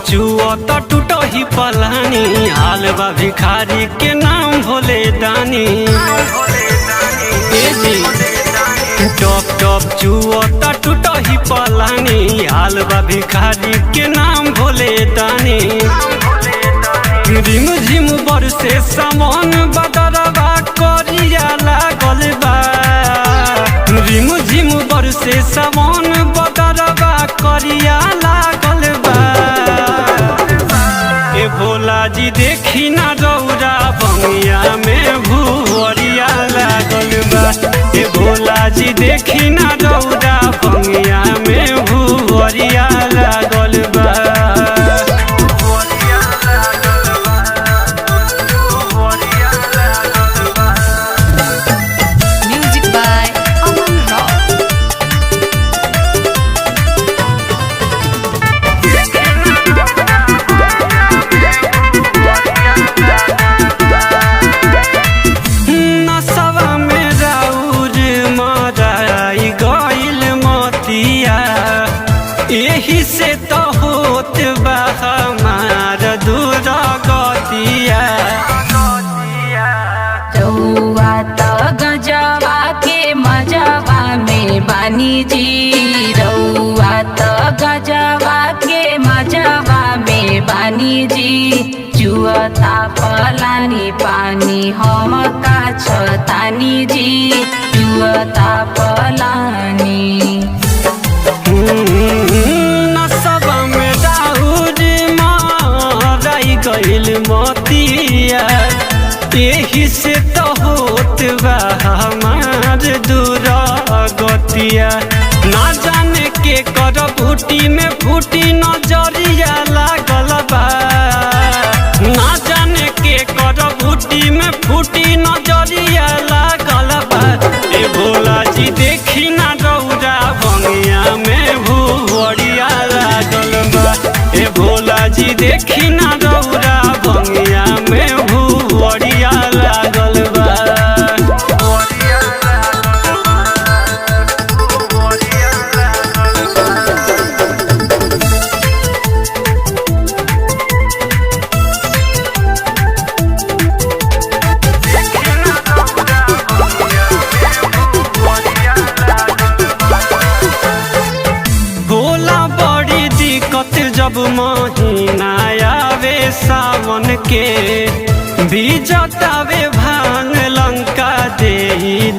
चुआ त टूट ही पलानी, हाल बा भिखारी के नाम भोले दानी। टॉप टॉप चुआ त टूट ही पलानी, हाल बा भिखारी के नाम भोले दानी। रिम झिम बरसे सामान बदरवा करिया लागल बा, रिम झिम बरसे सामान बदरवा करिया लागल बा। ए भोला जी देखी ना रौरा बंगिया में भुवरिया लागल बा। ए भोला जी देखी ना रौरा बंगिया में भुवरिया लागल बा। यही से तो होत बा हमार दुर्गतिया। रउआ त गजवा के मजवा में बानी जी, रउआ त गजवा के मजवा में बानी जी। जुअता पलानी पानी हम का छतानी जी, जुअता पलानी। नसबा में दाऊद माराई गइल मोतिया, यही से तो होत बा हमार दुर्गतिया। ना जाने के कर फूटी में फूटी नजरिया लागल बा, ना जाने के कर फूटी में फूटी नजरिया लागल बा। ए भोला जी देखी ना रौरा बंगिया में भुवरिया लागल बा। ए भोला जी देखी ना रौरा बंगिया में भुवरिया लागल बा। जब महीना आवे सावन के, बीजतावे भांग लंका दे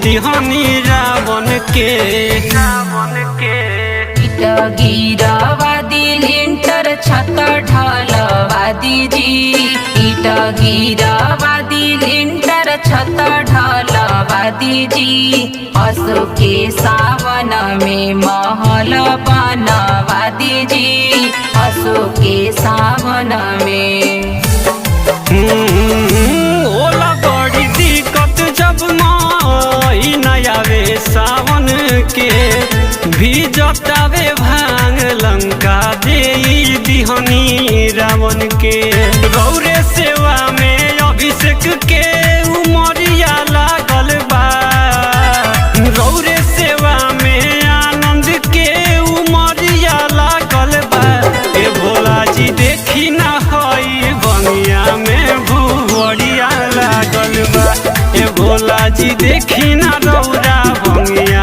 दिहनी रावण के। गिरवादी लिंटर छत ढलवादी जी, ईट गिरवादी लिंटर छत ढलवादी जी। असो के सावन में महल बनवादी जी, असो के सावन में। ओला बड़ी दिक्कत जब महीना आवे सावन के, बीजतावे भांग लंका दे दिहनी रावण के। गौरे सेवा में अभिषेक के उमरिया लागल बा, गौरे सेवा में आनंद के उमरिया लागल बा। ए भोला जी देखी ना हई बंगिया में भुवरिया लागल बा। ए भोला जी देखी ना रौरा बंगिया